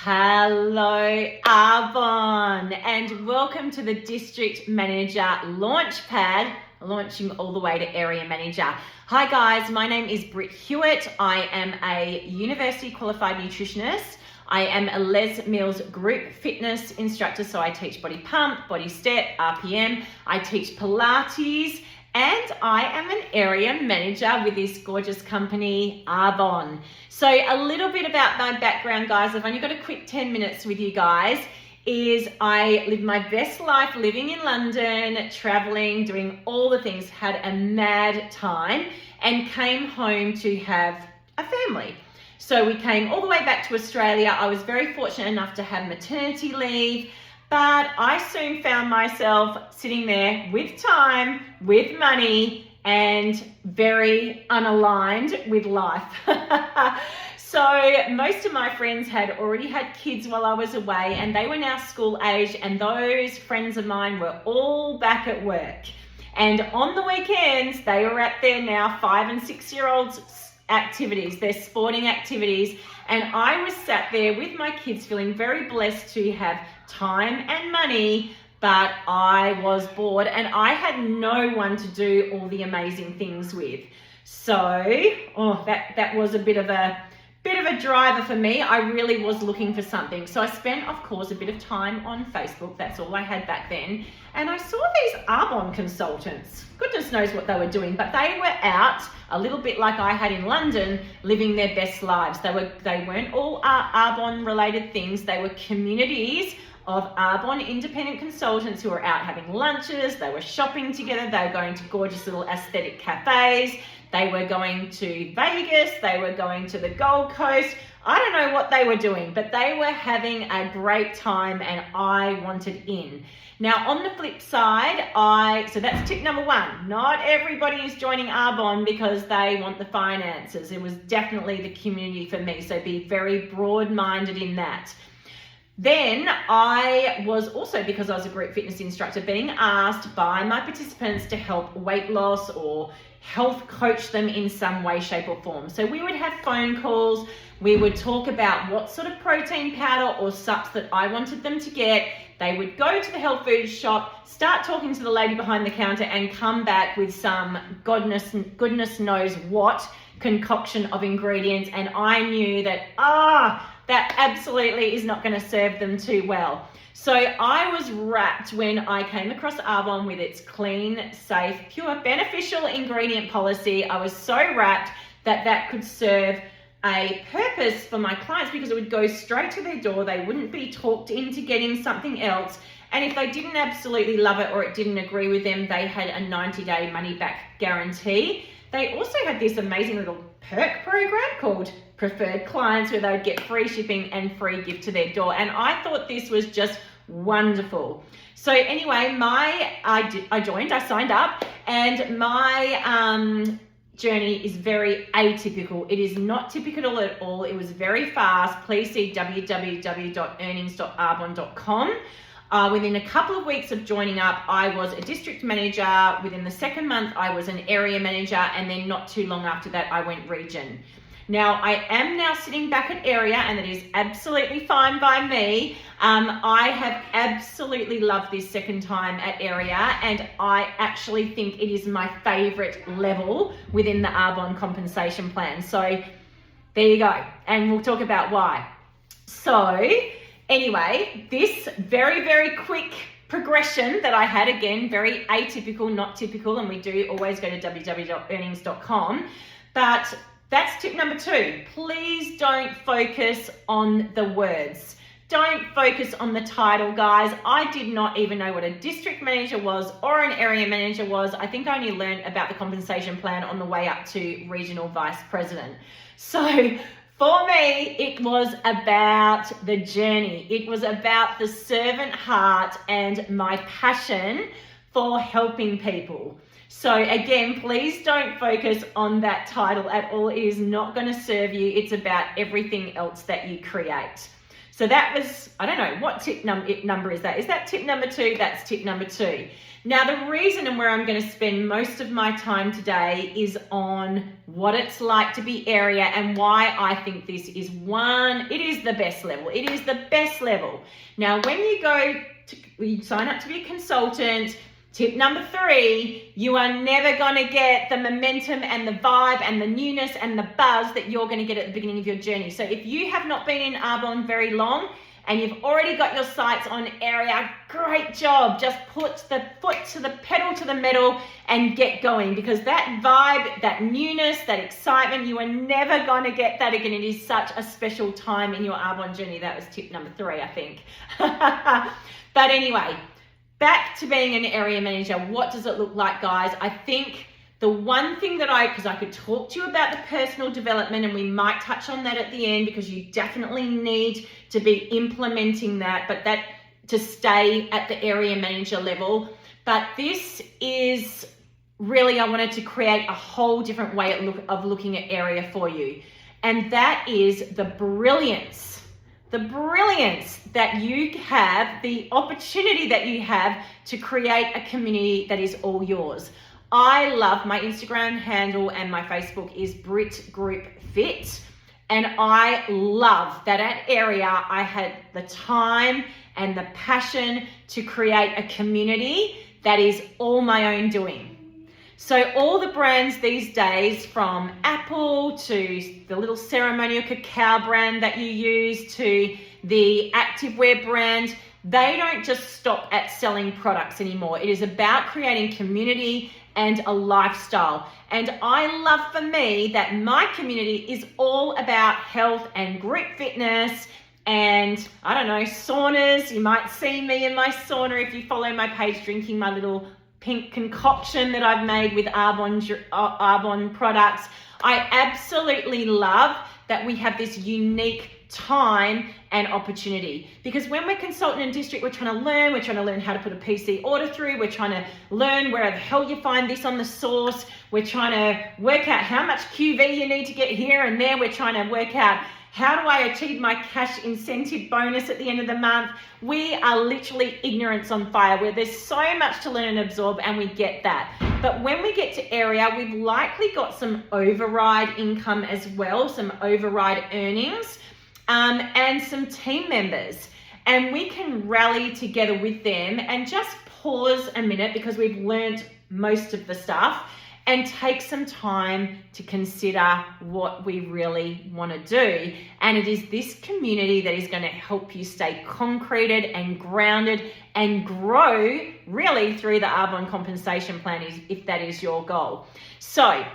Hello, Arbonne, and welcome to the District Manager Launchpad, launching all the way to Area Manager. Hi guys, my name is Britt Hewitt. I am a university qualified nutritionist. I am a Les Mills group fitness instructor, so I teach body pump, body step, RPM. I teach Pilates, and I am an area manager with this gorgeous company, Arbonne. So a little bit about my background, guys. I've only got a quick 10 minutes with you guys. I lived my best life living in London, traveling, doing all the things, had a mad time, and came home to have a family. So we came all the way back to Australia. I was very fortunate enough to have maternity leave, but I soon found myself sitting there with time, with money, and very unaligned with life. So most of my friends had already had kids while I was away, and they were now school age, and those friends of mine were all back at work. And on the weekends, they were at their now 5 and 6 year olds activities, their sporting activities, and I was sat there with my kids feeling very blessed to have time and money, but I was bored and I had no one to do all the amazing things with. So that was a bit of a driver for me. I really was looking for something. So I spent, of course, a bit of time on Facebook. That's all I had back then. And I saw these Arbonne consultants. Goodness knows what they were doing, but they were out a little bit like I had in London, living their best lives. They weren't all Arbonne related things. They were communities of Arbonne independent consultants who were out having lunches. They were shopping together. They were going to gorgeous little aesthetic cafes. They were going to Vegas. They were going to the Gold Coast. I don't know what they were doing, but they were having a great time and I wanted in. Now, on the flip side, so that's tip number one. Not everybody is joining Arbonne because they want the finances. It was definitely the community for me, so be very broad-minded in that. Then I was also, because I was a group fitness instructor, being asked by my participants to help weight loss or health coach them in some way, shape or form. So we would have phone calls. We would talk about what sort of protein powder or sups that I wanted them to get. They would go to the health food shop, start talking to the lady behind the counter and come back with some goodness knows what concoction of ingredients. And I knew that, that absolutely is not going to serve them too well. So I was rapt when I came across Arbonne with its clean, safe, pure, beneficial ingredient policy. I was so rapt that could serve a purpose for my clients because it would go straight to their door. They wouldn't be talked into getting something else. And if they didn't absolutely love it or it didn't agree with them, they had a 90-day money-back guarantee. They also had this amazing little perk program called Preferred Clients where they would get free shipping and free gift to their door. And I thought this was just wonderful. So anyway, I joined, I signed up, and my journey is very atypical. It is not typical at all. It was very fast. Please see www.earnings.arbonne.com. Within a couple of weeks of joining up, I was a district manager. Within the second month, I was an area manager, and then not too long after that, I went region. Now, I am now sitting back at area, and it is absolutely fine by me. I have absolutely loved this second time at area, and I actually think it is my favorite level within the Arbonne compensation plan. So there you go, and we'll talk about why. So anyway, this very, very quick progression that I had, again, very atypical, not typical, and we do always go to www.earnings.com, but that's tip number two. Please don't focus on the words. Don't focus on the title, guys. I did not even know what a district manager was or an area manager was. I think I only learned about the compensation plan on the way up to regional vice president. So for me, it was about the journey. It was about the servant heart and my passion for helping people. So again, please don't focus on that title at all. It is not going to serve you. It's about everything else that you create. So that was, I don't know, what tip number is that? Is that tip number 2? That's tip number 2. Now, the reason and where I'm going to spend most of my time today is on what it's like to be area and why I think this is it is the best level. It is the best level. Now, when you sign up to be a consultant, tip number 3, you are never going to get the momentum and the vibe and the newness and the buzz that you're going to get at the beginning of your journey. So if you have not been in Arbonne very long and you've already got your sights on area, great job. Just put the foot to the pedal to the metal and get going, because that vibe, that newness, that excitement, you are never going to get that again. It is such a special time in your Arbonne journey. That was tip number 3, I think. But anyway, back to being an area manager. What does it look like, guys? I think the one thing that because I could talk to you about the personal development, and we might touch on that at the end, because you definitely need to be implementing that, but that to stay at the area manager level. But this is really, I wanted to create a whole different way of looking at area for you. And that is the brilliance that you have, the opportunity that you have to create a community that is all yours. I love my Instagram handle, and my Facebook is Brit Group Fit. And I love that at area, I had the time and the passion to create a community that is all my own doing. So all the brands these days, from Apple to the little ceremonial cacao brand that you use to the activewear brand, they don't just stop at selling products anymore. It is about creating community and a lifestyle. And I love for me that my community is all about health and group fitness and, I don't know, saunas. You might see me in my sauna if you follow my page, drinking my little pink concoction that I've made with Arbonne products. I absolutely love that we have this unique time and opportunity, because when we're consultant and district, we're trying to learn how to put a PC order through, we're trying to learn where the hell you find this on the source, we're trying to work out how much QV you need to get here and there, we're trying to work out how do I achieve my cash incentive bonus at the end of the month. We are literally ignorance on fire, where there's so much to learn and absorb, and we get that. But when we get to area, we've likely got some override income as well, some override earnings, and some team members. And we can rally together with them and just pause a minute, because we've learned most of the stuff, and take some time to consider what we really want to do. And it is this community that is going to help you stay concreted and grounded and grow really through the Arbonne compensation plan, if that is your goal. So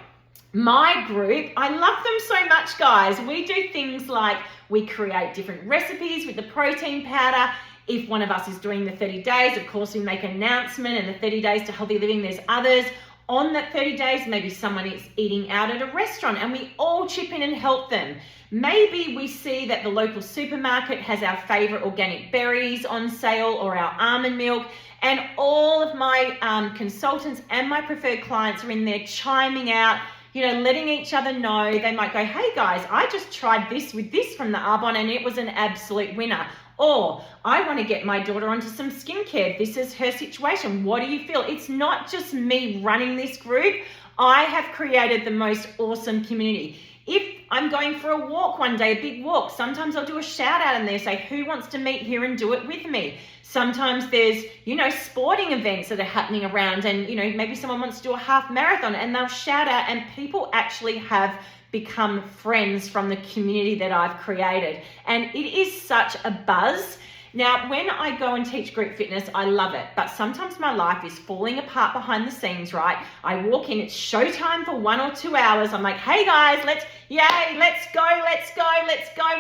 my group, I love them so much, guys. We do things like we create different recipes with the protein powder. If one of us is doing the 30 days, of course, we make an announcement, and the 30 days to healthy living, there's others. On that 30 days, maybe someone is eating out at a restaurant and we all chip in and help them. Maybe we see that the local supermarket has our favorite organic berries on sale, or our almond milk, and all of my consultants and my preferred clients are in there chiming out, letting each other know. They might go, hey guys, I just tried this with this from the Arbonne and it was an absolute winner. Or I want to get my daughter onto some skincare. This is her situation. What do you feel? It's not just me running this group. I have created the most awesome community. If I'm going for a walk one day, a big walk, sometimes I'll do a shout out in there, say, who wants to meet here and do it with me? Sometimes there's, sporting events that are happening around, and, maybe someone wants to do a half marathon, and they'll shout out, and people actually have become friends from the community that I've created. And it is such a buzz. Now, when I go and teach group fitness, I love it, but sometimes my life is falling apart behind the scenes, right? I walk in, it's showtime for 1 or 2 hours. I'm like, hey guys, let's go.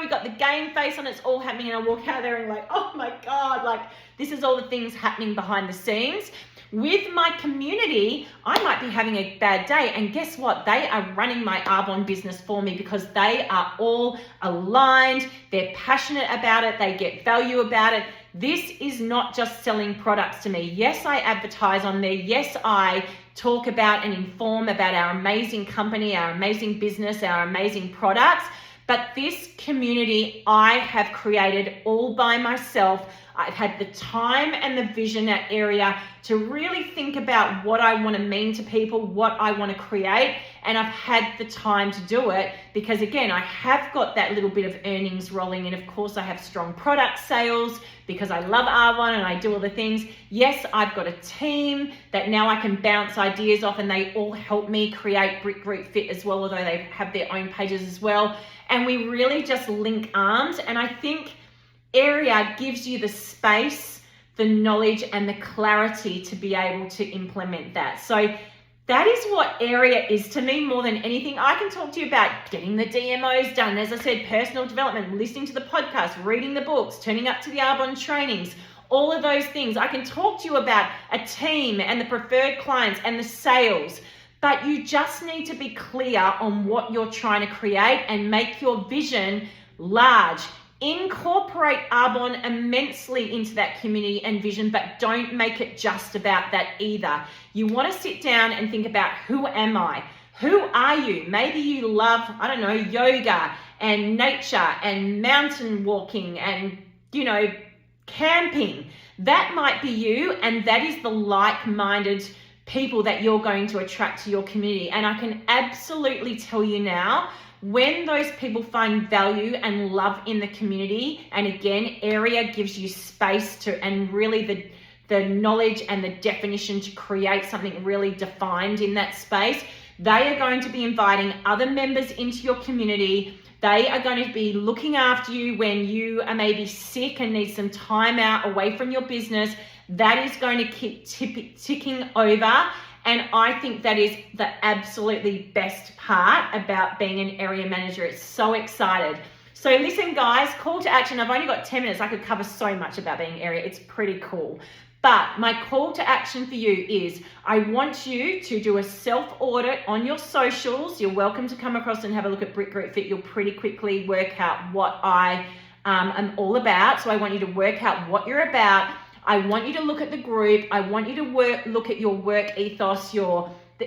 We got the game face on, it's all happening. And I walk out there and like, oh my God, this is all the things happening behind the scenes. With my community, I might be having a bad day, and guess what? They are running my Arbonne business for me, because they are all aligned, they're passionate about it, they get value about it. This is not just selling products to me. Yes, I advertise on there. Yes, I talk about and inform about our amazing company, our amazing business, our amazing products, But this community I have created all by myself. I've had the time and the vision, that area, to really think about what I want to mean to people, what I want to create, and I've had the time to do it because, again, I have got that little bit of earnings rolling in. Of course, I have strong product sales because I love R1 and I do all the things. Yes, I've got a team that now I can bounce ideas off, and they all help me create Brick Group Fit as well, although they have their own pages as well. And we really just link arms, and I think Area gives you the space, the knowledge, and the clarity to be able to implement that. So that is what Area is to me more than anything. I can talk to you about getting the DMOs done, as I said, personal development, listening to the podcast, reading the books, turning up to the Arbonne trainings, all of those things. I can talk to you about a team and the preferred clients and the sales, but you just need to be clear on what you're trying to create and make your vision large. Incorporate Arbonne immensely into that community and vision, but don't make it just about that either. You want to sit down and think about, who am I? Who are you? Maybe you love, I don't know, yoga and nature and mountain walking and, camping. That might be you, and that is the like-minded people that you're going to attract to your community. And I can absolutely tell you now, when those people find value and love in the community, and again, Area gives you space to, and really the knowledge and the definition to create something really defined in that space, they are going to be inviting other members into your community. They are going to be looking after you when you are maybe sick and need some time out away from your business. That is going to keep ticking over. And I think that is the absolutely best part about being an area manager. It's so excited. So listen, guys, call to action. I've only got 10 minutes. I could cover so much about being area. It's pretty cool. But my call to action for you is, I want you to do a self-audit on your socials. You're welcome to come across and have a look at Brick Group Fit. You'll pretty quickly work out what I am all about. So I want you to work out what you're about. I want you to look at the group. I want you to look at your work ethos,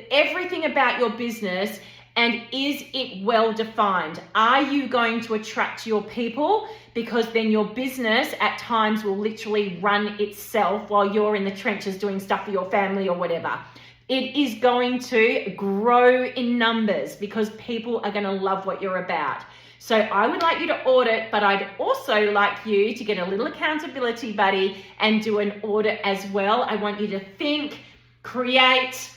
everything about your business, and is it well defined? Are you going to attract your people? Because then your business at times will literally run itself while you're in the trenches doing stuff for your family or whatever. It is going to grow in numbers because people are going to love what you're about. So I would like you to audit, but I'd also like you to get a little accountability buddy and do an audit as well. I want you to think, create,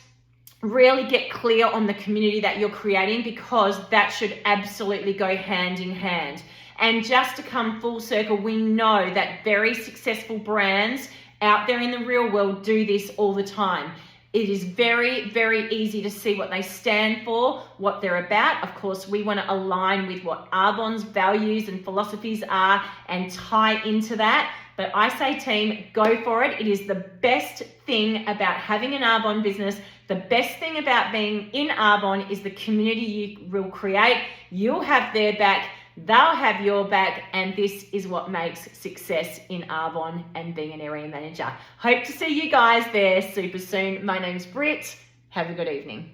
really get clear on the community that you're creating, because that should absolutely go hand in hand. And just to come full circle, we know that very successful brands out there in the real world do this all the time. It is very, very easy to see what they stand for, what they're about. Of course, we want to align with what Arbonne's values and philosophies are and tie into that. But I say, team, go for it. It is the best thing about having an Arbonne business. The best thing about being in Arbonne is the community you will create. You'll have their back. They'll have your back, and this is what makes success in Arbonne and being an area manager. Hope to see you guys there super soon. My name's Britt. Have a good evening.